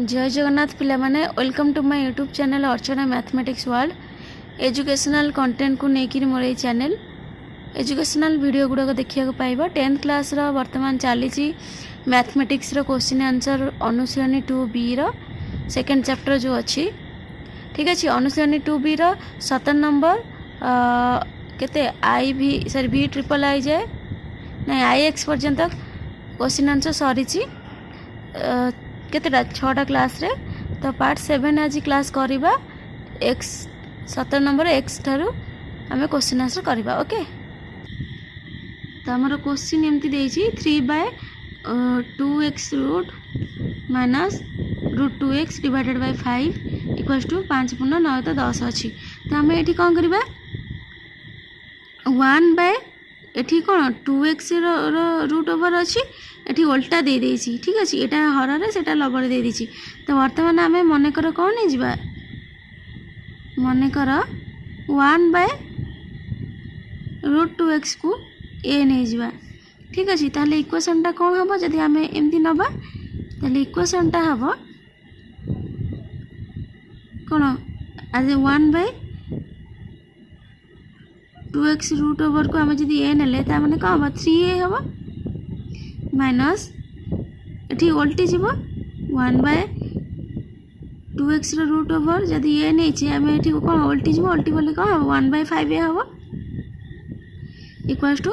जय जगन्नाथ पिला माने welcome to my YouTube channel Archana mathematics world educational content को लेकिन मोर ये चैनल एजुकेशनल वीडियो गुड़ाक देखा पाइबा 10th क्लास रो वर्तमान चली मैथमेटिक्स रो क्वेश्चन आंसर अनुसरणी 2B रो सेकेंड चैप्टर जो अच्छी ठीक अच्छे अनुसरणी 2B रो 17 नंबर केते आई भी सॉरी भी ट्रिपल आई जाए ना आई एक्स पर्यंत क्वेश्चन आंसर सरी केतेटा 6टा क्लास रे तो पार्ट 7 आज क्लास करिबा एक्स 17 नंबर एक्स ठारू आमे क्वेश्चन आंसर करिबा ओके। तो हमर क्वेश्चन एमती देछि 3/2x root minus root 2x divided by 5 equals to 5 पूर्ण 9 तो 10 अछि। तो आमे एठी कोन करिबा 1 बाय एठी कोन 2x रो रूट ओवर अछि एठी उल्टा दे देछि ठीक अछि एटा हररे सेटा लबर दे देछि। तो वर्तमान आमे मने कर कोन नै जिबा मने कर 1 बाय रूट 2x को a नै जिबा ठीक अछि। ताले इक्वेशन ता कोन हबो जदि आमे एमती नबा ताले इक्वेशन ता हबो कोन आज 1 बाय 2x रूट ओवर को आमे जदि a नेले ता माने का हबो 3a हबो माइनस एठी उल्टी जीवो 1 बाय 2x रो रूट ओवर जदि ए नै छै आमे एठी कोन उल्टी जीवो उल्टी बोले कोन 1 बाय 5a हबो इक्वल्स टू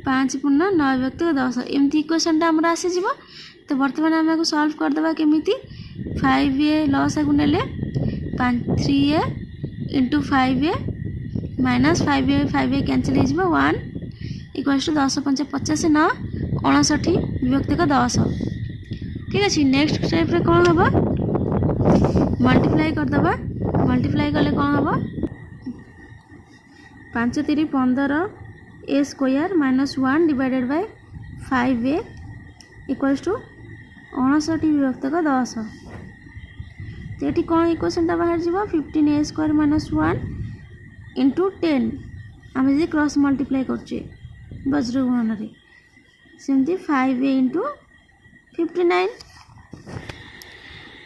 5 पूर्ण 9 व्यक्त 10 एमती इक्वेशन ता हमरा आसे जीवो। तो वर्तमान आमे को सॉल्व कर देबा केमिति 5a लॉस आगु नेले 3a * 5a minus 5a cancel हो जीवो 1 इक्वल्स टू 10 5 50 9 59 विभक्त का 10 ठीक अच्छे। नेक्स्ट स्टेप रे कौन हम मल्टीप्लाई कर दबा मल्टीप्लाई कले कौन हम 5 3 15 a square minus 1 divided by 5a equals to 59 विभक्त का 10। तो ये कौन इक्वेशन टा बाहर जीवा 15a स्क्वायर माइनस 1 इंटू 10 आम जी क्रॉस मल्टीप्लाई करछे वज्र गुणन रे सेमती 5a इंटू 59।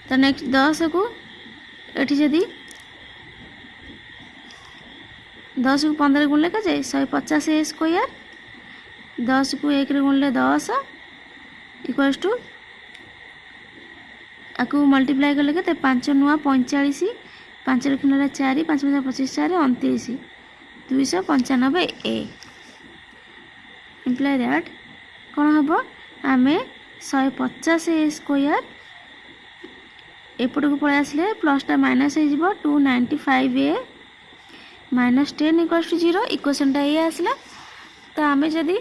तो नेक्स्ट 10 को एठी जदि 10 को 15 गुणले का जाए 150 a स्क्वायर 10 को 1 रे गुणले 10 इक्वल्स टू आकु मल्टीप्लाई करले के 5 नुआ 45 5 रे गुणले 4 5 25 4 29 295 a इम्प्लाई दैट कौन हम आमे 150 a स्क्वायर एपट को पड़े आसले प्लस टा माइनस हो 295 a minus 10 equals to 0 equation टा ये आसला। तो आमे जदि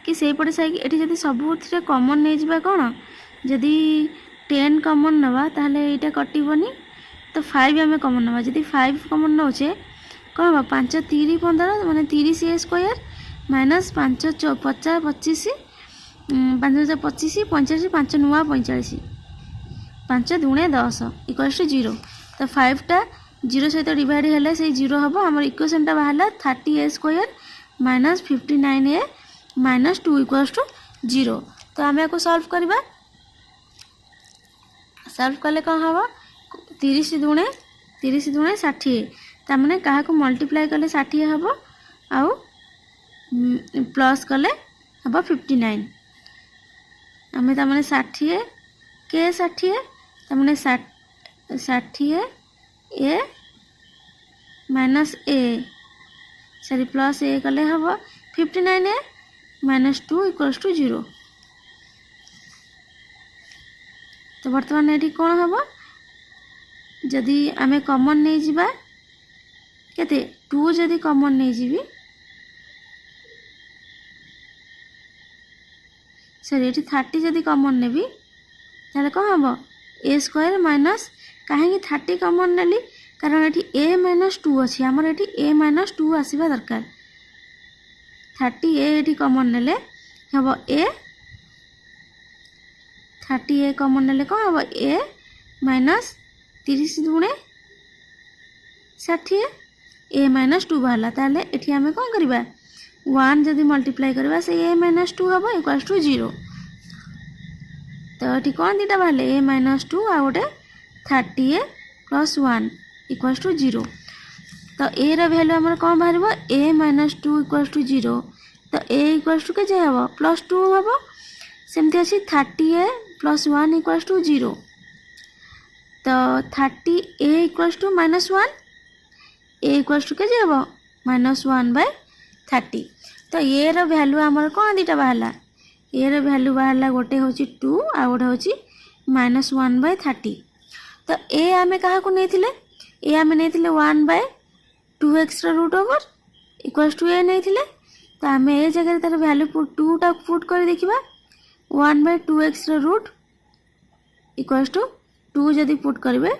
कि से पटे साइक एठी जदि सबुथिरे कॉमन नै जिबा कोन जदि 10 कॉमन नबा ताहले एटा कटिबोनी तो 5 आमे कॉमन नबा जदि 5 कॉमन नउछे कोन 5 3 15 माने 30 a स्क्वायर माइनस 5 50 25 5 25 45 5 नुआ 45 5 दुणे 10 इक्वल्स टू 0। तो 5 टा 0 सहित डिवाइड हेले से 0 हम हमर इक्वेशन टा बाहरला 30a square minus 59a minus 2 equals to 0। तो आमे को सॉल्व करबा सॉल्व करले कौन हम 30 दुणे 60 ता माने कहा को मल्टीप्लाई करले 60 हम आउ प्लस कले हम 59 आमे ता माने 60 के 60 ता माने 60 a minus a sorry plus a कले हम 59a माइनस 2 इक्वल्स टू 0। तो वर्तमान एठी कोन हम जदि आमे कॉमन नै जिबा केते 2 जदि कॉमन नै जिबी सॉरी एठी 30 जदि कॉमन नेबी ताले कोन हम a स्क्वायर माइनस काहे 30 कॉमन नेली कारण एठी a माइनस 2 अछि हमर एठी a माइनस 2 आसीबा दरकार 30a एठी कॉमन नेले हम a 30a कॉमन नेले कोन हम a माइनस 30 दुणे 60 a माइनस 2 बाहला ताले एठी हमें कोन करबा 1 जदि मल्टीप्लाई करबा से a माइनस 2 हबो इक्वल्स टू 0। तो ये कौन दुटा बाहर ए माइनस 2 आ गोटे 30a प्लस 1 इक्वल्स टू 0। तो ए रो वैल्यू आमर कौन बाहर ए माइनस 2 इक्वल्स टू 0। तो ए इक्वल्स टू के हम प्लस 2 हम सेमती अच्छी 30a प्लस 1 इक्वल्स टू 0। तो 30a equals to minus 1 a equals to के हम -1/30। तो ये रो वैल्यू आमर कौन दुटा बाहर ए रो वैल्यू बाहर गोटे हूँ 2 आ गोटे हूँ -1/30। तो ए आमे क्या नहीं ए आमे नहीं 1/2x root over equals to a नहीं। तो आम ए जगह तार वैल्यू 2 टा पुट कर देखा 1/2x रूट इक्वल्स टू 2 जदि पुट करेंगे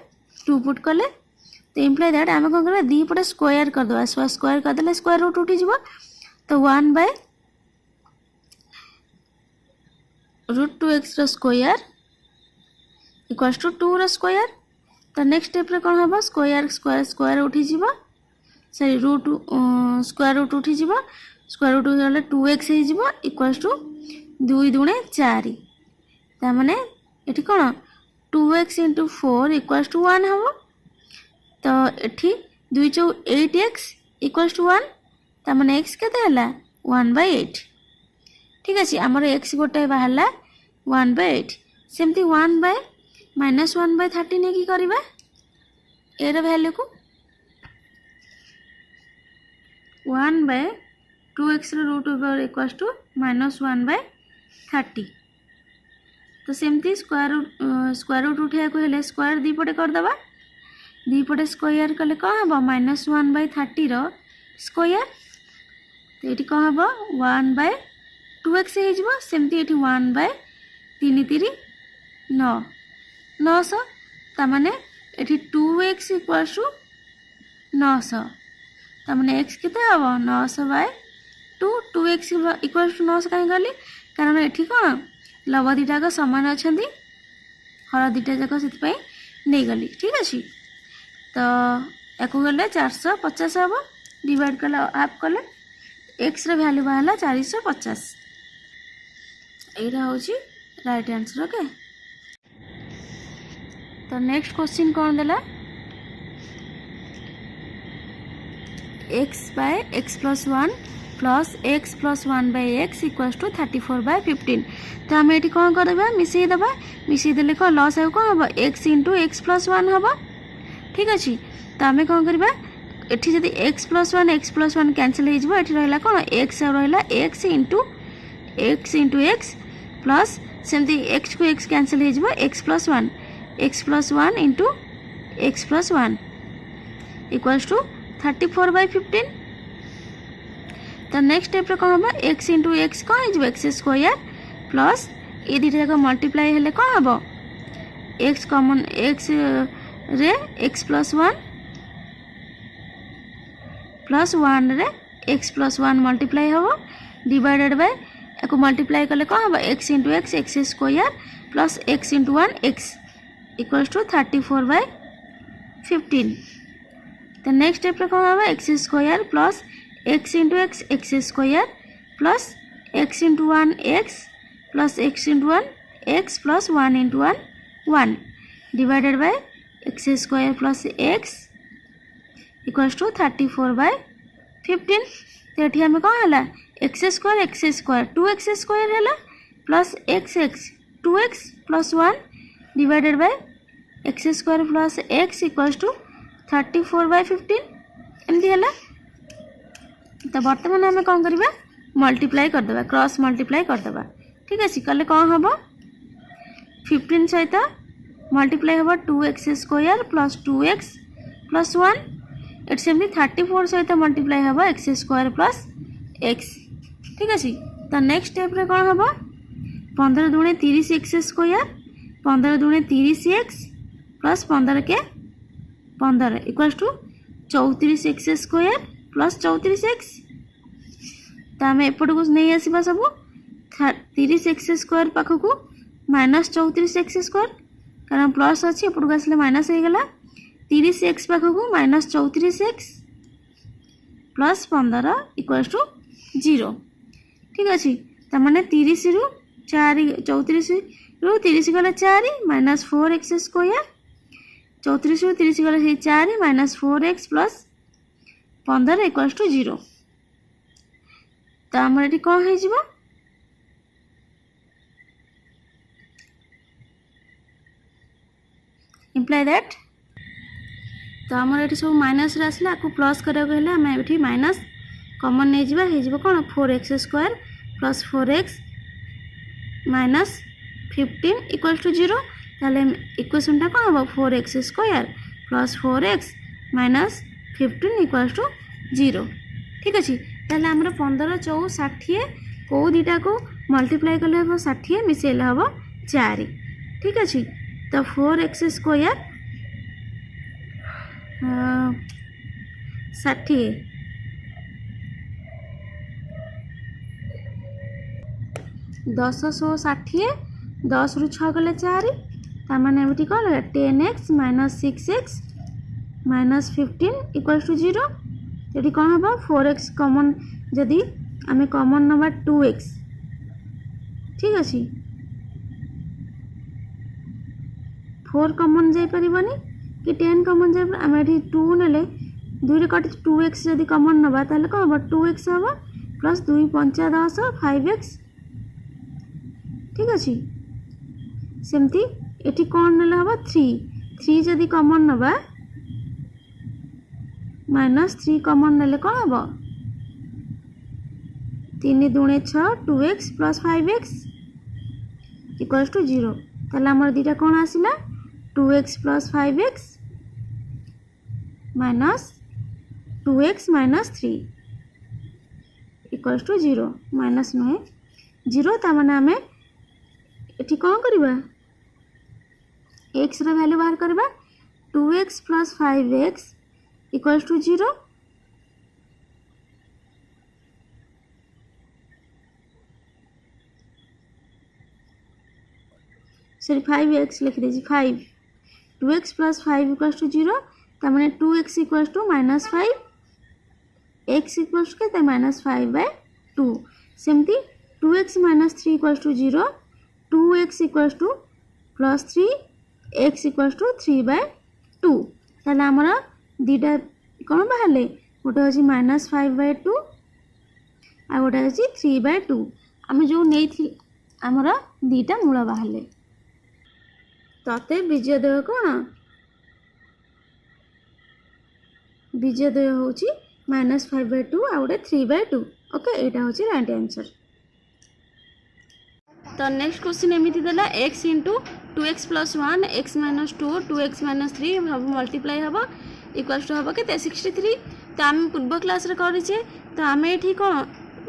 2 पुट कले तो इम्प्लाई दैट आम कौन कर दी पटे स्क्वायर करदे स्क्वायर करदे स्क्वायर रूट उठी तो 1/√2x स्क्वायर इक्वल्स टू 2 रो स्क्वायर। तो नेक्स्ट स्टेप रे कौन हम स्क्वायर स्क्वायर स्क्वायर उठी सॉरी रूट स्क्वायर रूट उठी स्क्वायर रूट गले 2x इक्वल्स टू 2 दूणे 4 ताने ये कौन 2x इंटू 4 इक्वल्स टू 1 हम। तो ये 2 × 8x इक्वल्स टू 1 ताने x केते हला 1/8। ठीक अच्छे आमर x गोटे बाहर 1/8 सेमती 1/-1/30 नहीं कि करवा ए वैल्यू को 1/2x root over equals to -1/30। तो सेमती स्क्वायर रूट उठा को स्क्वायर दीपटे करदे दीपटे स्क्वायर कले कौन हम -1/30 रो स्क्वायर। तो ये कौन हम 1/2x सेमती ये 1/3 9 900 ताने ये 2x इक्वल्स टू 900 ताने x केते हम 900/2 2x इक्वल्स टू 900 कहीं गली कारण ये कौन लव दीटाक सामान अच्छा हर दीटा जाक से नहीं गली। ठीक अच्छे तो या गले 450 हम डिवाइड कले हाफ कले एक्स वैल्यू बाहर 450 यहाँ हूँ राइट आंसर। ओके तो नेक्स्ट क्वेश्चन कौन देला x/x + 1 plus x + 1/x equals to 34/15। तो आम ये कौन करवा मिसेदेबा मिसेदेले कौन लस आउ कौन हम x × x + 1 हम। ठीक अच्छे तो आम कौन करवा एठी जदि x + 1 कैंसिल हो रहा कौन x रहा x × x प्लस सेमती x को x कैंसिल हो x + 1 x + 1 × x + 1 equals to 34/15। तो नेक्स्ट स्टेप रे कौन हम x × x कौन हो x स्क्वायर प्लस ये दुटा जाक मल्टीप्लाई हेले कौन हम x कॉमन x रे x + 1 प्लस 1 रे x + 1 मल्टीप्लाई हम डिवाइडेड बाय को मल्टीप्लाई कले कौन हम x × x x square plus x × 1 x equals to 34/15। तो नेक्स्ट स्टेप रे कौन हम x square plus x × x x square plus x × 1 x plus x × 1 x plus 1 × 1 1 divided by x square plus x equals to 34/15। तो ये आम कौन है x square 2x square है plus x 2x plus 1 divided by x square plus x equals to 34/15 एमती है। तो बर्तमान आम कौन करवा मल्टीप्लाई करदे क्रॉस मल्टीप्लाई करदे। ठीक अच्छे कले कौन हम 15 सहित मल्टीप्लाई हम 2x square plus 2x plus 1 eight सेमती 34 सहित मल्टीप्लाई हम x स्क्वायर प्लस x। ठीक अच्छे तो नेक्स्ट स्टेप रे कौन हम 15 दूणे 30 x स्क्वायर 15 दूणे 30 x प्लस 15 के 15 equals to 34 x square plus 34 x। तो आम एपट को नहीं आसवा सब 30 x स्क्वायर पाखक -34 x स्क्वायर कारण प्लस अच्छी एपट को आसले माइनस हो गला 30 x पाखक -34 x प्लस 15 इक्वल्स टू 0। ठीक अच्छे तार 30 रु 4 34 रु 30 गला 4 माइनस 4x स्क्वायर 34 रु 30 गला 4 minus 4x plus 15 equal to 0 तो आमर ये कौन हो इम्प्लाई दैट तो आमर ये सब माइनस आसला आपको प्लस कराया आम ये माइनस कमन नहीं जावा कौन 4x square plus 4x minus 15 equal to 0 ताले इक्वेशन टा कौन हम 4x square plus 4x minus 15 equal to 0 ठीक अच्छे ताले आमर 15 4 60 कौ दीटा को मल्टीप्लाई कले हम 60 मिसेले हम 4 ठीक अच्छे तो 4x स्क्वायर 60 10 100 60 10 रु 6 गले 4 ताने ये कौन 10x minus 6x minus 15 equal to 0 ये कौन हम 4x कमन जदि आम कमन नवा 2x ठीक अच्छे 4 कमन जापर कि 10 कमन जा आम ये 2 ने 2 कट 2x जदि कमन नवा कौन हम 2x हम प्लस 2 5 10 5x ठीक अच्छे सेमती ये कौन ना हम 3 जदि कमन नवा माइनस 3 कमन ना कौन हम 3 दूणे 6 2x plus 5x equal to 0 ताले आमर दीटा कौन आसला 2x plus 5x minus 2x minus 3 equal to 0 minus नुहे 0 ताने आम ये कौन करवा x रा वैल्यू बाहर करवा 2x plus 5x equal to 0 sorry 5x लिख दीजिए 5 2x प्लस 5 इक्वल टू 0 तमें 2x equal to minus 5 x equal to के माइनस 5/2 सेमती 2x minus 3 equal to 0 2x equal to plus 3 x equal to 3/2 ताले आमर दीटा कौन बाहर गोटे हूँ माइनस 5/2 आ गोटे हूँ 3/2 आम जो नहीं आमर दीटा मूल बाहर तते बीजोदय कौन बीजोदय हूँ माइनस 5/2 आ गोटे 3/2 ओके यहाँ हूँ राइट आंसर तो नेक्स्ट क्वेश्चन एमती देला x into 2x plus 1 x minus 2 2x minus 3 हम मल्टीप्लाई हम इक्वल टू हम के 63 तो आम पूर्व क्लास रे करिचे तो आम ये कौन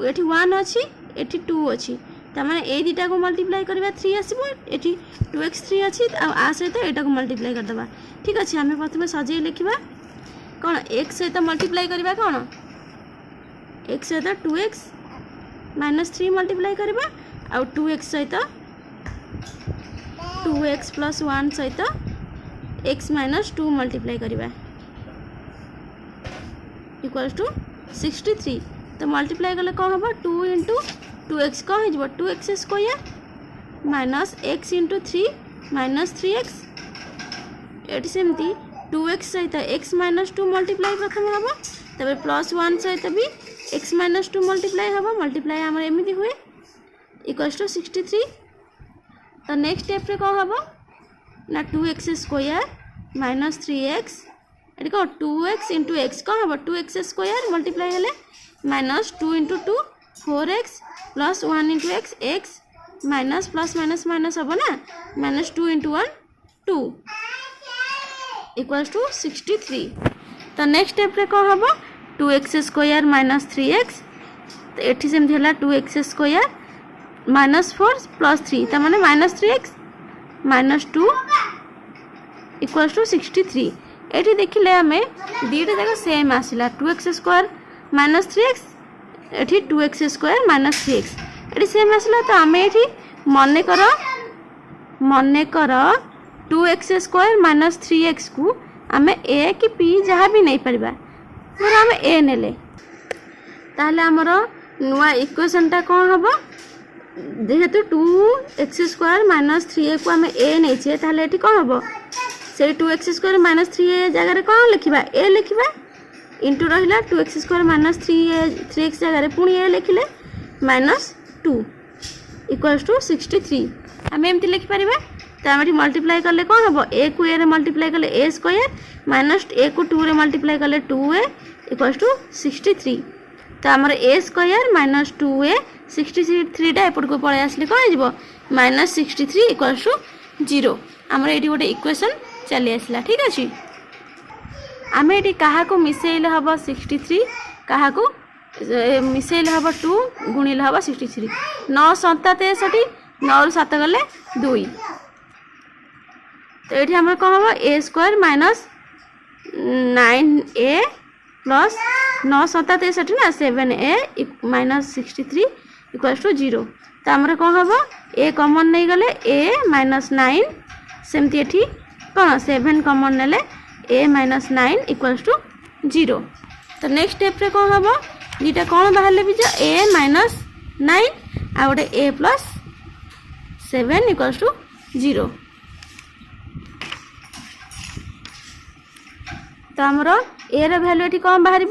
ये 1 अच्छी ये 2 अच्छी तमें ये दुटा को मल्टीप्लाई करवा 3 आसो ये 2x 3 अच्छी आ सहित यहाँ को मल्टीप्लाई करदे ठीक अच्छे आम प्रथम सजे लिखा कौन x सहित मल्टीप्लाई करवा कौन x सहित 2x माइनस 3 मल्टीप्लाई करवा आउ 2x सहित 2x प्लस 1 सहित x माइनस 2 मल्टीप्लाई करवा इक्वल टू 63 तो मल्टीप्लाई कले कौन हम 2 इंटू 2x कौन हो 2x square minus x into 3 minus 3x ये सेमती 2x सहित x माइनस 2 मल्टीप्लाई प्रथम हम तब प्लस 1 सहित भी x माइनस 2 मल्टीप्लाई हम मल्टीप्लाई आम एमती हुए इक्वल्स टू 63 तो नेक्स्ट स्टेप रे कौन हम ना 2x स्क्वायर माइनस 3x ये कौन 2x इंटू x कौन हम 2x स्क्वायर मल्टीप्लाई हेले minus 2 into 2 4x plus 1 into x x minus plus minus minus हम ना माइनस 2 इंटू 1 2 इक्वल्स टू 63 तो नेक्स्ट स्टेप रे कौन हम 2x स्क्वायर माइनस 3x तो ये सेमती है 2x स्क्वायर माइनस 4 प्लस 3 तो मैंने minus 3x minus 2 equals to 63 ये देखिले आम दीटा जाक सेम आसला 2x स्क्वायर माइनस 3x ये 2x स्क्वायर माइनस 3x ये सेम आसला तो आम ये मन कर 2x स्क्वायर माइनस 3x को आम a कि p जहाँ भी नहीं पारिबा पूरा आम a नेले ताहले आमर नुआ इक्वेशन टा कौन हम जेहेतु 2x² माइनस 3a को आम ए नहींचे ताहले एठी कौन हम से 2x² माइनस 3a जगह कौन लिखा ए लिखा इंटू रहा 2x² माइनस 3x जगह पुणी ए लिखिले -2 इक्वल्स टू 63 आम एमती लिखिपर तो आम मल्टीप्लाई कले कौन हम ए को ए मल्टीप्लाई कले ए स्क्वायर माइनस ए को 2 रे मल्टीप्लाई कले 2a इक्वल्स टू 63 तो आमर ए स्क्वायर माइनस 2a 63 एपट को पलि आसले कौन हो -63 इक्वल्स टू 0 आमर ये गोटे इक्वेशन चली आसला ठीक अच्छे आम ये क्या मिसेल हम 63 क्या मिसेल हम 2 गुणिले हम 63 9 7 63 9 7 गले 2 तो ये आम कौन हम ए स्क्वायर माइनस 9a प्लस 9 7 63 ना 7a माइनस 63 इक्वल्स टू 0 तो आमर कौन हम ए कमन नहीं गले a माइनस 9 सेमती एठी कौन 7 कमन नेले a माइनस 9 इक्वल्स टू 0 तो नेक्स्ट स्टेप रे कौन हम दुटा कौन बाहर भी जो a माइनस 9 आ गोटे a प्लस 7 इक्वल्स टू 0 तो आमर a रो वैल्यू एठी कौन बाहर a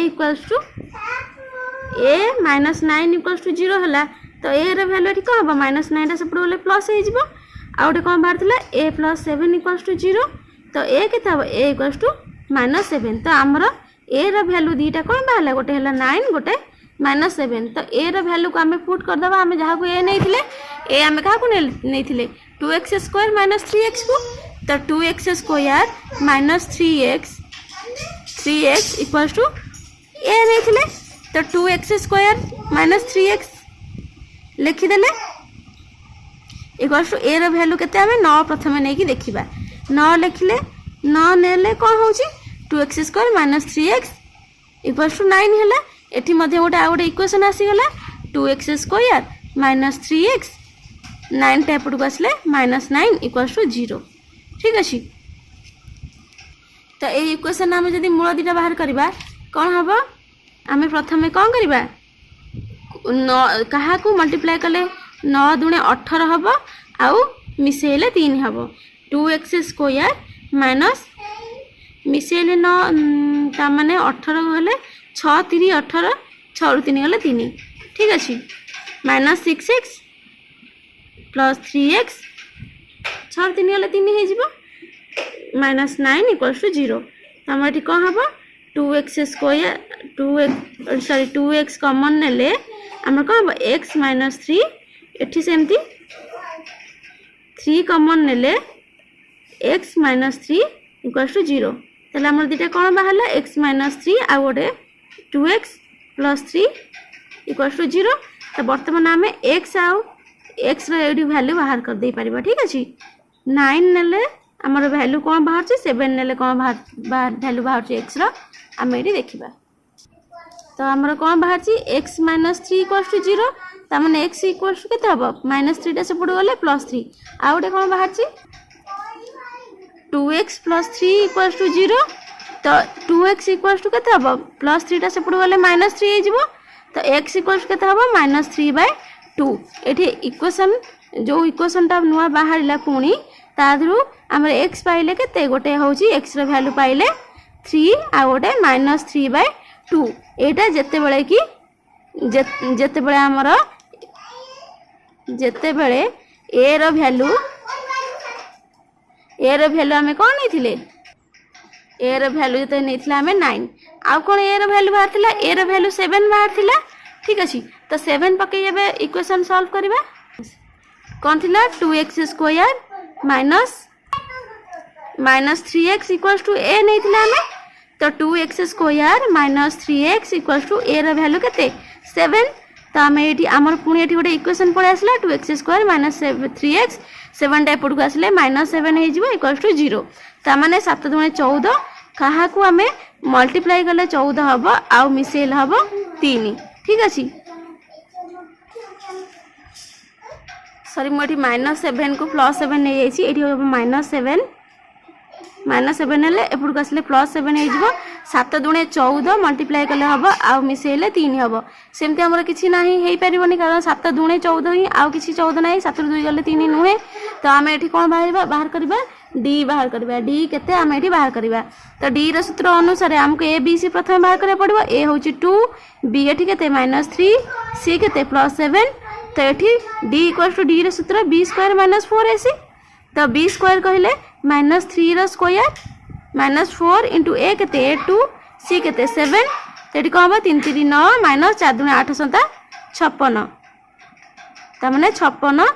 equals to a minus 9 equals to 0 है तो a रो वैल्यू एठी कौन हम -9 टा सेपट गले प्लस हो आ गोटे कौन बाहर a प्लस 7 इक्वल्स टू 0 तो a के a इक्वल्स टू -7 तो आमर a रो वैल्यू दीटा कौन बाहर गोटे है 9 गोटे -7 तो a रो वैल्यू को आम पुट करदे आम जहाँ को a नहीं a आम क्या 2x² माइनस 3x को तो 2x² minus 3x equals to a नहीं तो 2x² माइनस 3x लिखिदेले इक्वल्स टू a रो वैल्यू केते आमे 9 प्रथम नहीं कि देखिबा 9 लिखिले 9 नेले कौन होची 2x² minus 3x equals to 9 हैला एठी मध्ये गोटे आ गोटे इक्वेशन आसी गला 2x² माइनस 3x 9 टाइप को आसले -9 इक्वल्स टू 0 ठीक अच्छे तो ये इक्वेशन आम जब मूल दीटा बाहर करवा कौन हम आम प्रथम कौन करवा क्या मल्टीप्लाई कले 9 दूणे 18 हम आउ मिसेले 3 हम 2x² माइनस मिसेले 9 ताने 18 गले 6 3 18 6 रु 3 गले 3 ठीक अच्छे -6x प्लस 3x 6 3 गले 3 हो -9 इक्वल्स टू 0 तो आम ये कौन हम 2x कमन नेले आम कौन हम x माइनस 3 एठी सेमती 3 कमन नेले x माइनस 3 इक्वल्स टू 0 ताले आम दीटा कौन बाहर x माइनस 3 आ गोटे 2x प्लस 3 इक्वल्स टू 0 तो बर्तमान आम x आउ x रो वैल्यू बाहर कर दे पारिबा ठीक अच्छे 9 नेले आमर वैल्यू कौन बाहर 7 नेले कौन वैल्यू बाहर x रो आम ये देखा तो आमर कौन बाहर x माइनस 3 इक्वल्स टू 0 तमाने x इक्वल्स टू केते हम -3 टा सेपट गले +3 आ गोटे कौन बाहर 2x प्लस 3 इक्वल्स टू 0 तो 2x इक्वल्स टू केते हम +3 टा सेपट गले -3 हो तो x इक्वल्स केते हम -3/2 एठी इक्वेशन जो इक्वेशन टा नुआ बाहर पुणी तादरू आम x पाइले के गोटे हूँ x रो वैल्यू पाइले 3 आ गोटे -3/2 एटा जेते बेले कि जेते बेले आमर जेते बेले a रो वैल्यू आम कौन नहीं a रो वैल्यू जो नहीं आम 9 आउ कौन a रो वैल्यू बाहर थिला a रो वैल्यू 7 बाहर थिला ठीक अच्छे तो 7 पकई इक्वेशन सॉल्व करवा कौन थिला 2x² minus 3x equals to a नहीं थिला हमें तो 2x² minus 3x equals to a रो वैल्यू केते 7 तो आम ये आमर पुणी ये गोटे इक्वेशन पड़े आसला 2x² माइनस 3x 7 टाइप को आसले -7 हो इक्वल्स टू 0 ताने 7 दूणे 14 क्या आम मल्टीप्लाई कले 14 हम आउ मिसेल हम 3 ठीक अच्छे सॉरी मुझे -7 को +7 नहीं जाइए -7 -7 हेल्ले एपट को आसले +7 हो 7 दूणे 14 मल्टीप्लाई कले हम आउ मिसेले 3 हम सेमती आमर किसी ना हो पारनि कारण 7 दूणे 14 ही आउ किसी 14 ना 7 2 गले 3 नुहे तो आम ये कौन बाहर करवा डी बाहर करवा डी केते आम ये बाहर करवा तो डी सूत्र अनुसार आमको ए बी सी प्रथम बाहर करा पड़ो ए हूँ 2 बी एटी के -3 सी के +7 तो ये डी इक्वल टू डी सूत्र बी स्क्वायर -4ac तो बी स्क्वायर कहले -3 स्क्वायर -4 इंटू ए के 2 सी के 7 तो ये कौन हम 3 3 9 -4 दूने 8 7 56 तमें 56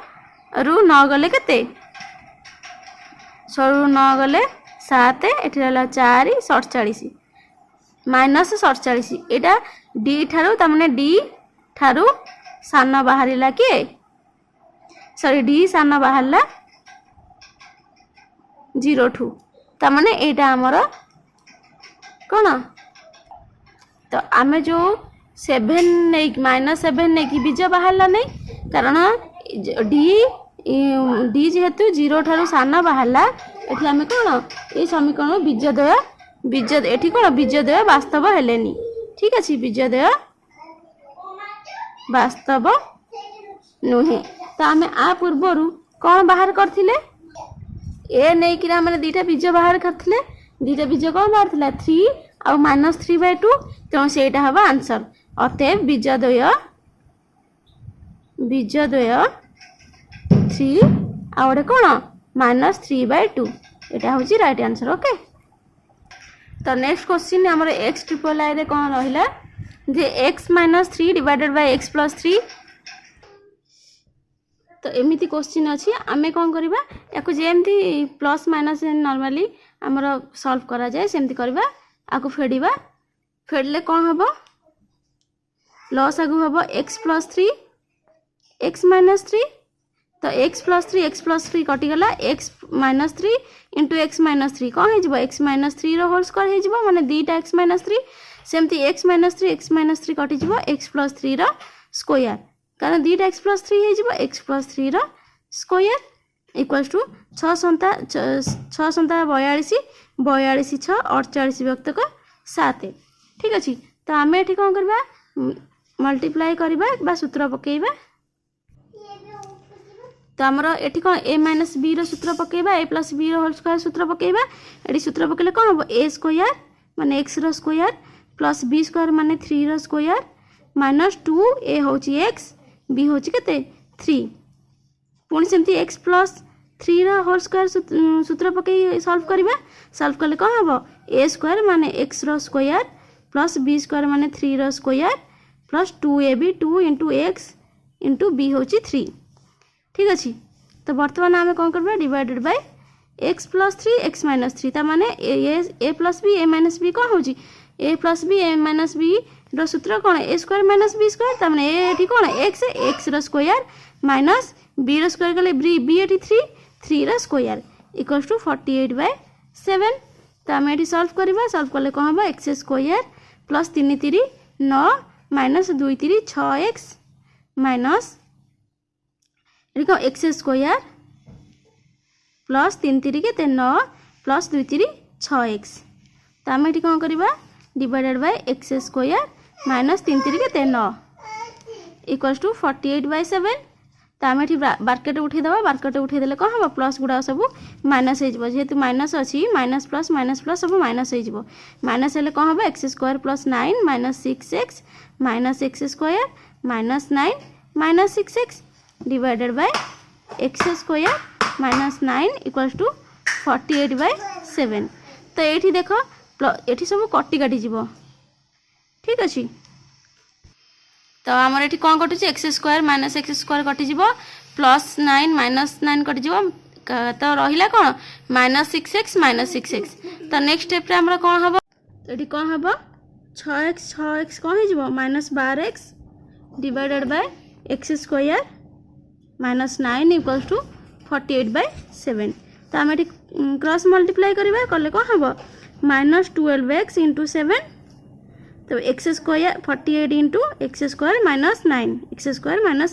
रु 9 गले के 16 9 गले 7 ये रहा 4 47 -47 यहाँ डी ठारू तमें डी ठारू सान बाहर किए सॉरी डी सान बाहर 0 ठू तमें यहाँ आमर कौन तो आम जो 7 नहीं -7 नहीं बीज बाहर नहीं कारण डी डी जेहेतु 0 ठारू सान बाहर ये आम कौन ये समीकरण बीजद्वय ये कौन बीजद्वय वास्तव हेलेनी ठीक अच्छे बीजद्वय वास्तव नुहे तो आम आ पूर्वर कौन बाहर करथिले ए नहीं कि मैंने दीटा बीज बाहर करथिले दीटा बीज कौन बाहर थिला 3 आ -3/2 तेणु से हम आंसर अतएव बीजद्वय 3 आ गोटे कौन -3/2 यहाँ हूँ राइट आंसर ओके। तो नेक्स्ट क्वेश्चन आमर एक्स ट्रिपल आई कौन रहा जे x -3 डिवाइडेड बाय x + 3 तो एमती क्वेश्चन अच्छी आम कौन करवा या जमती प्लस माइनस नॉर्मली आमर सॉल्व करा जाए सेमती करवा आपको फेड़ा फेड़ले कौन हम लॉस आगु हम x + 3 x -3 तो x + 3 कटिगला x -3 इंटू x -3 कौन हो x -3 रोल स्क्वायर हो माने दीटा x -3 सेमती x -3 कटिज x + 3 स्क्वायर कारण दीटा x + 3 हो x + 3 स्क्वायर इक्वल टू 6 7 42 42 6 48 व्यक्तक 7 ठीक अच्छे तो आम ये कौन करवा मल्टीप्लाई करवा सूत्र पकेबा तो आमर ये कौन a - b सूत्र पकेबा a + b होल स्क्वायर सूत्र पकेबा ये सूत्र पकेले कौन हम a स्क्वायर माने x square plus b square माने 3 स्क्वायर -2 a हूँ x b हूँ के 3 पुणी सेमती x + 3 होल स्क्वायर सूत्र पकई सॉल्व कले कौन हम a स्क्वायर माने x square plus b square माने 3 square plus 2ab 2 into x into b हूँ 3 ठीक अच्छे तो बर्तमान आम कौन करवा डिवाइडेड बाय x + 3 x -3 ता माने a + b a - b कौन हो a + b a - b रो सूत्र कौन a स्क्वायर - b स्क्वायर ता माने ए कौन x square minus b square गले b ये 3 स्क्वायर इक्वल टू 48/7 तो आम ये सॉल्व कले कौन हम x square plus 3 3 9 minus 2 3 6x minus x square plus 3 3 के 9 प्लस 2 3 6x तो आम ये कौन करवा divided by x square minus 3 3 के 9 इक्वल टू 48/7 तो आम ये बारकेट उठेदेवा बारकेट उठेदेले कौन हम प्लस गुड़ा सब माइनस हो जेहेतु माइनस अच्छी माइनस प्लस सब माइनस हो माइनस हेल्ले कौन हम x square plus 9 minus 6x minus x square minus 9 minus 6x divided by x square minus 9 equal to 48/7 तो ये देख ये सब कटी काटी जीव ठीक अच्छे तो आमर ये कौन कटुचे x square minus x square कटिज प्लस 9 माइनस 9 कटिज तो रहा कौन -6x माइनस 6x तो नेक्स्ट स्टेप आमर कौन हम ये कौन हम 6x कौन हो -12x divided by x square minus 9 equal to 48/7 तो आम ये क्रॉस मल्टीप्लाई करवा कले कौन हम -12x इंटू 7 तो x square 48 into x square minus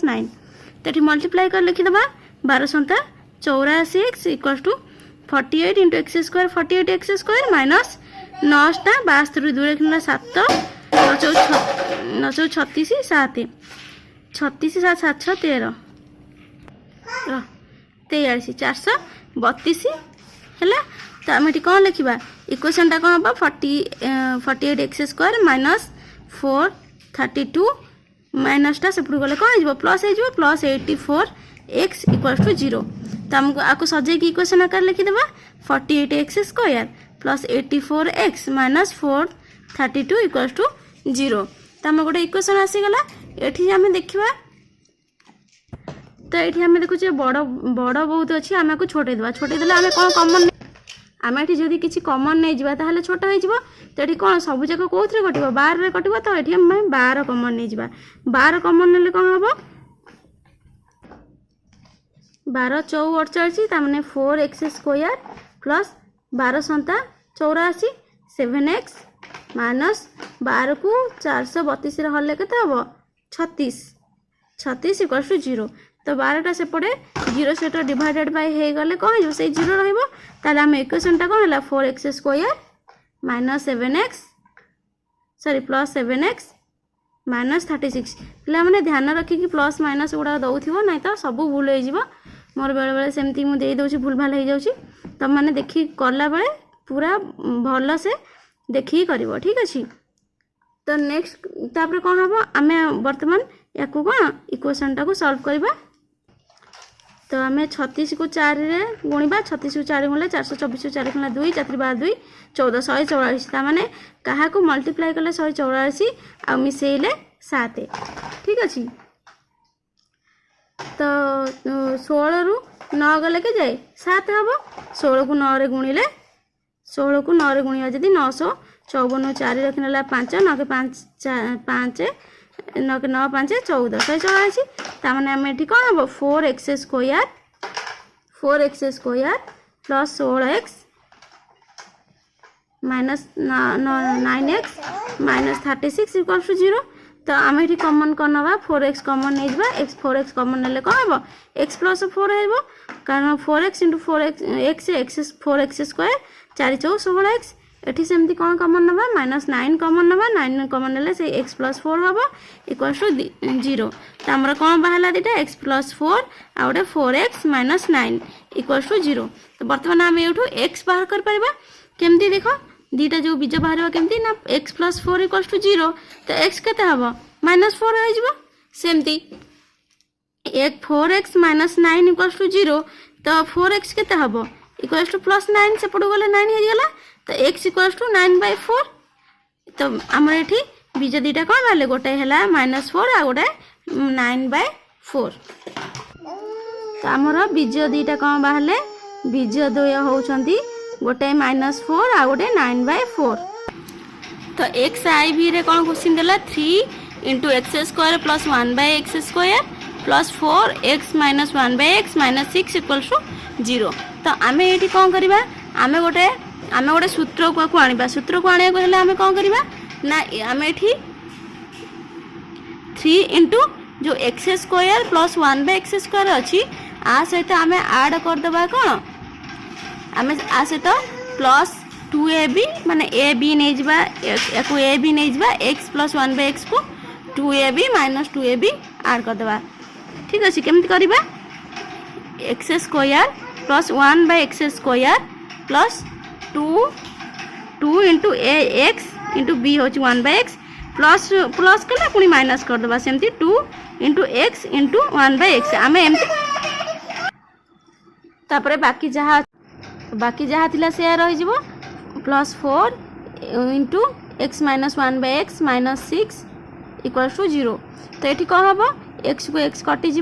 9 तो ये मल्टीप्लाई कर लिखिदेवा 12 84x equal to 48 into x square 48x square minus 9टा 72 2 गुणिले 7 9 36 7 36 7 7 6 13 43 432 है। तो आम ये कौन लिखा इक्वेशनटा कौन हम 48 एक्स स्क्वायर माइनस 432 माइनसटा सेपटू गले कौन हो प्लस हो प्लस 84 एक्स इक्वल्स टू 0। तो आमको आपको सजेकी इक्वेशन आकार लिखिदेवा 48 x square plus 84 x minus 432 equals to 0। तो आम गोटे इक्वेशन आसीगला। ये आम देखा तो ये आम देखुचे बड़ बड़ बहुत अच्छी आम को छोटेदेवा छोटेदेले आम कौन कमन आम ये जदि किसी कमन नहीं जावा ताहले छोट हो तो ये कौन सब जाक कौन कट 12 कट तो ये आम 12 कमन नहीं जावा 12 कमन ने कौन हम 12 4 48 तमाने 4 x square plus 12 सन्ता 84 7 x minus 12 को 432 हल्ले के हम 36 इक्वल्स टू 0। तो 12टा सेपटे 0 सहित डिवाइडेड बाय हो गले कौन हो से 0 रहा इक्वेशनटा कौन है 4 x square minus 7 x sorry plus 7 x minus 36 पे मैंने ध्यान रखिकी प्लस माइनस गुड़ा दौथिव ना तो सब भूल हो मोर बेले बेले सेमती मुझे दे भूल भाल हो जाऊँगी तुम मैंने देखी कला बेले पूरा भल से देखिए कर ठीक अच्छे। तो नेक्स्ट तापर कौन हम आम बर्तमान या कौन इक्वेशनटा को सॉल्व करवा। तो आम 36 को 4 रे गुणा 36 को 4 गुणिले 424 को 4 गुणा 2 4 12 2 14 144 ताने क्या को मल्टीप्लाई कले 144 आ मिसेले 7 ठीक अच्छे। तो 16 रु 9 गले के जाए 7 हम 16 को 9 रे गुणिले 16 को 9 रे गुणिया जदि 954 4 रखने 5 9 के 5 5 9 के 9 5 14 144 ताने आम ये कौन हम 4 x square plus 16 x minus 9 x minus 36 equals to 0। तो आम ये कमन कौन ना 4 एक्स कमन नहीं जावा एक्स 4 एक्स कमन ना कौन हम एक्स प्लस 4 हो कारण 4 x into 4 x x 4 x square 4 4 16 x eighty सेमती कौन कमन ना माइनस 9 कमन ना 9 कमन ना से एक्स प्लस 4 हम इक्वल्स टू 0। तो आमर कौन बाहर दीटा एक्स प्लस 4 आ गए 4 एक्स माइनस 9 इक्वल्स टू 0। तो बर्तमान आम यूँ एक्स बाहर कर पारिबा केमती देख दीटा जो बीज बाहर केमती ना एक्स प्लस 4 इक्वल्स टू 0। तो एक्स के हम माइनस 4 हो सेमती एक 4 एक्स माइनस 9 इक्वल्स टू 0। तो 4 एक्स के हम इक्वल्स टू प्लस 9 सेपट गले 9 हो गला। तो एक्स इक्वल्स टू 9/4। तो आमर ये बीज दीटा कौन बाहर गोटे है -4 आ गोटे 9/4। तो आमर बीज दीटा कौन बाहर बीज द्वय होउछंती गोटे -4 आ गोटे 9/4। तो एक्स आई भी रे कौन क्वेश्चन देला 3 into x square plus 1/x square plus 4x minus 1/x minus 6 equals to 0। तो आम ये कौन करवा आम गोटे सूत्र को आने सूत्र को आने आम कौन करवा ना आम ये 3 इंटू जो x square plus 1/x square अच्छी आ सहित आम आड करदे कौन आम आ सहित प्लस 2ab माने ab नहीं जावा या ए बी नहीं जावा एक्स प्लस 1/x को 2ab माइनस 2ab आड करदे ठीक अच्छे। केमती करवा x square plus 1/x square plus 2 into x into बी हूँ 1/x प्लस प्लस कले पुणी माइनस करदे सेमती 2 इंटू एक्स इंटू 1/x आम एमती तापर बाकी जहाँ थिला से रही plus 4 into x minus 1/x minus 6 equals to 0। तो ये कौन हम एक्स को एक्स कटिज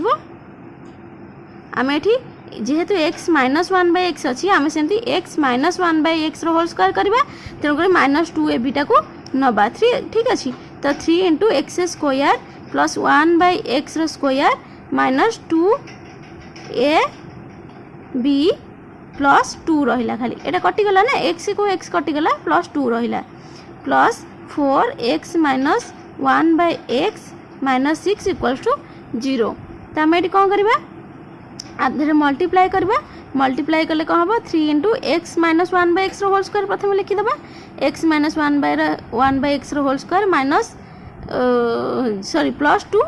आम ये जेहेतु एक्स माइनस 1/x अच्छी आम सेमती x minus 1/x whole square करवा तेणुक माइनस 2ab को नवा 3 ठीक अच्छे। तो 3 into x square plus 1/x square minus 2ab plus 2 रहा खाली एटा कटिगला ना एक्स को एक्स कटिगला प्लस 2 रहा plus 4x minus 1/x minus 6 equals to 0। तो आम ये कौन करवा आधे मल्टीप्लाई करवा मल्टीप्लाई कले कौन हम 3 into x minus 1/x whole square प्रथम लिखिदेबा x minus 1/x whole square minus sorry +2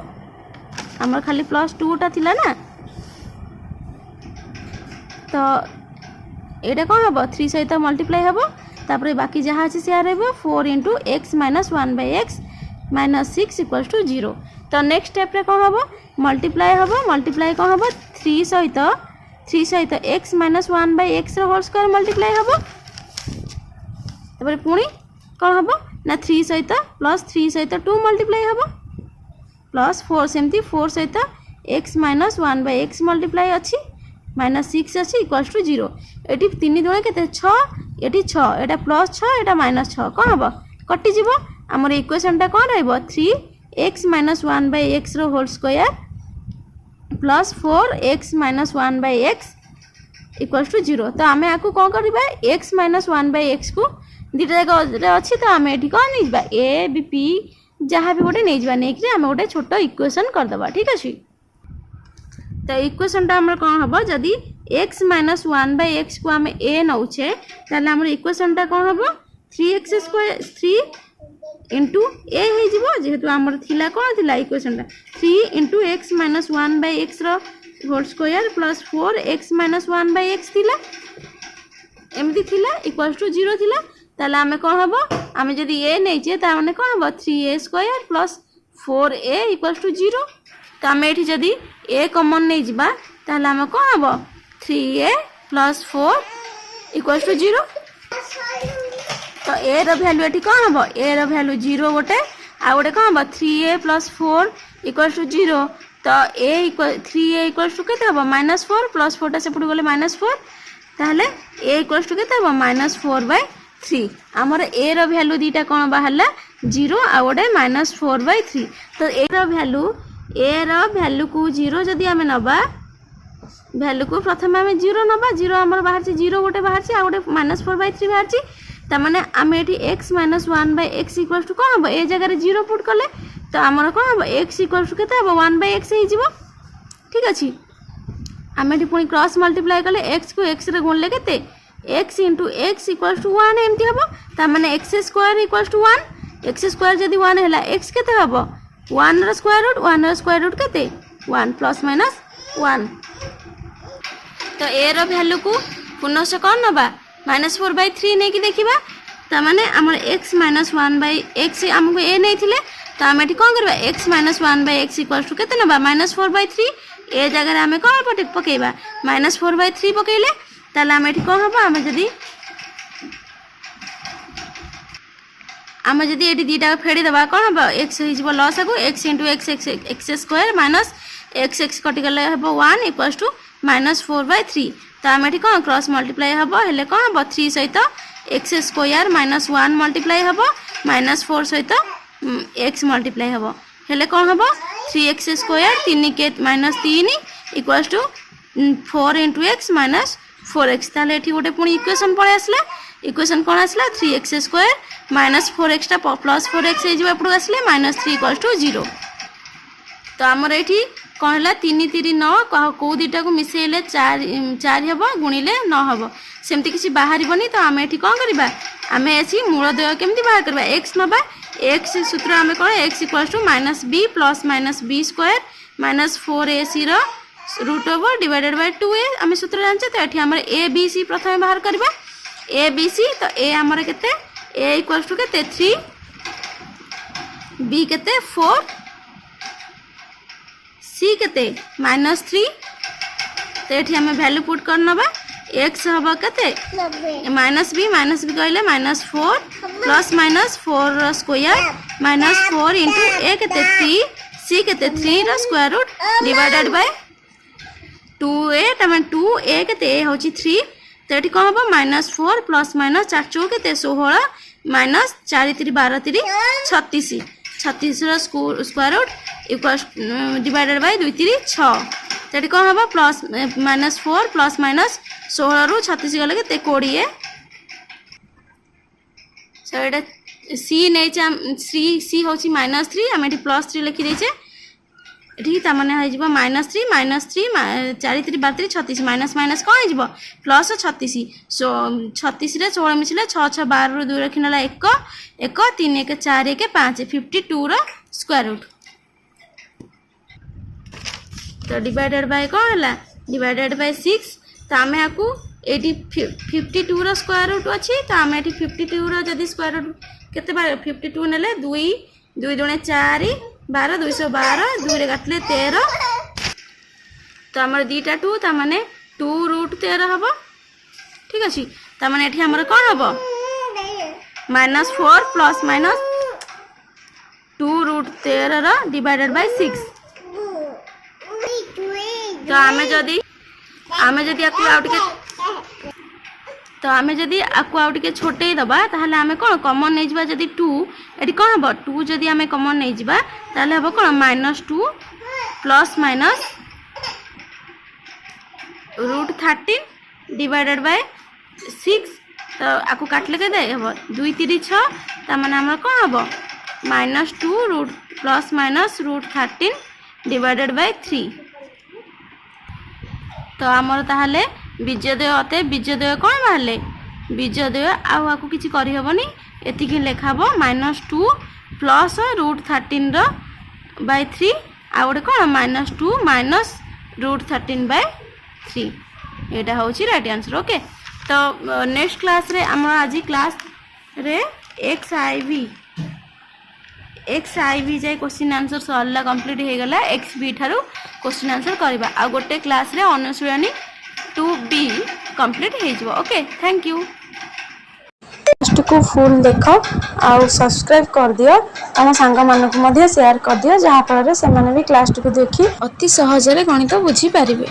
आमर खाली +2टा थिला ना तो एटा कौन हम 3 सहित मल्टीप्लाई हम तापर बाकी जहाँ अच्छे से रहा 4 into x minus 1/x minus 6 equals to 0। तो नेक्स्ट स्टेप रे कौन हम मल्टीप्लाई कौन हम 3 सहित x minus 1/x whole square multiply हम तापर पुणी कौन हम ना 3 सहित +3 सहित 2 मल्टीप्लाई हम +4 सेमती 4 सहित एक्स माइनस 1/x मल्टीप्लाई अच्छी माइनस 6 अच्छी इक्वल्स टू 0। ये 3 दूणे के 6 ये 6 एटा +6 एटा -6 कौन हम कटिज आमर इक्वेशनटा कौन रहा 3x minus 1/x whole square plus 4x minus 1/x equals to 0। तो आम आपको कौन करवा x माइनस 1/x को दुटा जगह अच्छी तो आम ये कौन नहीं ए बी पी जहाँ भी गोटे नहीं आम गोटे छोट इक्वेशन करदे ठीक अच्छे। तो इक्वेशनटा आम कौन हम जदि x माइनस 1/x को आम ए नौचे ताले आम इक्वेशनटा कौन हम 3x स्क्वायर 3 इंटू ए हो जेहेतु आमर थिला कौन थिला इक्वेशनटा 3 into x minus 1/x whole square plus 4x minus 1/x थिला एमती थिला इक्वल्स टू 0 थिला ताले आमे कौन हम आमे जदि ए नहींचे ता माने कौन हम 3a square plus 4a equals to 0। तो आमे एठी जदि a कॉमन नहीं जिबा ताले आमे कौन हम 3a प्लस 4 इक्वल्स टू 0। तो ए रैल्यू ये कौन हम ए रैल्यू 0 गोटे आ गोटे कौन हम 3a प्लस 4 इक्वल्स टू 0। तो a 3a इक्वल्स टू के -4 प्लस 4टा सेपट गले -4 ताहले a इक्वल्स टू के -4/3 आमर a रैल्यू दीटा कौन बाहर 0 आ गोटे -4/3। तो a रैल्यू को 0 जदि आम नबा भैल्यू को प्रथम आम 0 नबा 0 आमर बाहर 0 गोटे बाहर आ गोटे -4/3 बाहर तमाने आम ये x minus 1/x equals to कौन हम ए जगह 0 पुट कले तो आमर कौन हम एक्स इक्वल्स टू के 1/x हो ठीक अच्छे। आम ये पुणी क्रॉस मल्टीप्लाई कले एक्स को एक्स रे गुणले के x into x equals to 1 एमती हम ताने x square equals to 1 x square जदि 1 है एक्स के हम 1 रो स्क्वायर रूट के 1 प्लस माइनस 1। तो ए रो वैल्यू को पुनः कौन नबा -4/3 नहीं कि देखा तमाने आम x माइनस 1/x आमको ए नहीं थिले तो आम ये कौन करवा x minus 1/x equals to के -4/3 ए जगह आम कौन पकेबा -4/3 पकेले ताले आम ये कौन हम आम जदि ये दीटा फेड़ीदे कौन हम एक्स हो लस को x into x square minus x कटिगले हम 1 इक्वल्स टू -4/3। तो आम ये कौन क्रॉस मल्टीप्लाई हम हेल्ले कौन हम 3 सहित एक्स स्क्वायर -1 मल्टीप्लाई हम -4 सहित एक्स मल्टीप्लाई हम हेल्ले कौन हम 3x स्क्वायर 3 के -3 equals to 4 into x -4x ताले ये गोटे पुणी इक्वेशन पड़े आसला इक्वेशन कौन आसला 3x स्क्वायर -4x टा प्लस 4x एपटू आसले -3 इक्वल्स टू 0। तो आमर ये कौन है 3 3 9 कौ दुटा को मिसेले 4 हम गुणिले 9 हम सेमती किसी बाहर तो आम ये कौन करवा आम ऐसी मूलदय केमती बाहर करवा एक्स नबा एक्स सूत्र आम कौन x equals to -b plus -b square -4ac root over divided by 2a आम सूत्र जानते तो ये आम ए बी सी प्रथम बाहर करवा ए बी सी तो ए आमर के ए इक्वल्स टू के 3 बी के 4 सी के -3 तो ये आम भैल्यू पुट कर नवा एक्स हम के -b कहले -4 प्लस -4 स्क्वायर -4 इंटू ए के 3 सी के 3 square root divided by 2a तमें 2a के ए हूँ 3 तो ये कौन हम -4 प्लस -4 चौ के 16 -4 3 12 3 36 square root equals divided by 2 3 6 तो ये कौन हम प्लस -4 प्लस -16 रू 36 गले के 20 सो ये सी नहीं सी हूँ -3 आम ये +3 लिखिदे ये ताने हो -3 4 3 12 36 माइनस माइनस कौन हो प्लस 36 सो 36 रे 16 मिसले 6 6 12 रू 2 रखी ना 1 1 3 1 4 1 5 52 रो स्क्वायर रूट तो डिवाइडेड बाय कौन है डिवाइडेड बाय 6 तो आम आपको ये 52 रो स्क्वायर रूट अच्छी तो आम ये 52 रो जदि स्क्वायर रूट केते 52 नेले 2 2 दुणे 4 12 212 2 रे काटले 13 तो आमर दीटा 2 ता माने 2 रूट 13 हबो ठीक अछि ता माने एठी हमर कोन हबो -4 प्लस माइनस 2 रूट 13 रो डिवाइडेड बाय 6 तो आमे जदी आकु आउट के तो आमे जदी आकु आउट के छोटे दबा ताहले आमे कोन कॉमन नै जिबा जदी 2 एठी कोन हबो 2 जदी आमे कॉमन नै जिबा ताहले हबो कोन -2 plus minus root 13 divided by 6 तो आकु काटले के दे हबो 2 3 6 ता माने हमर कोन हबो -2 root plus minus root 13 divided by 3 तो आमर ताहले बीजोदय अते बीजोदय कौन बाहर बीजोदय आकु किसी करहबनी एतिकी लेखाबो -2 प्लस रूट 13 बाय 3 आ गोटे कौन -2 माइनस रूट 13 बाय 3 यहाँ हूँ राइट आंसर ओके तो नेक्स्ट क्लास रे आम आज क्लास रे एक्स आई वी जाए क्वेश्चन आंसर सरला कंप्लीट हो गला एक्स बी ठारू क्वेश्चन आंसर करवा आ गोटे क्लास रे अनुशीलनी 2B कंप्लीट हो ओके थैंक यू क्लास को फुल देख आउ सब्सक्राइब कर दियो तम सांग मानक मध्य शेयर कर दियो जहाँ फल से भी क्लास को देखी अति सहज गणित बुझी पारिबे।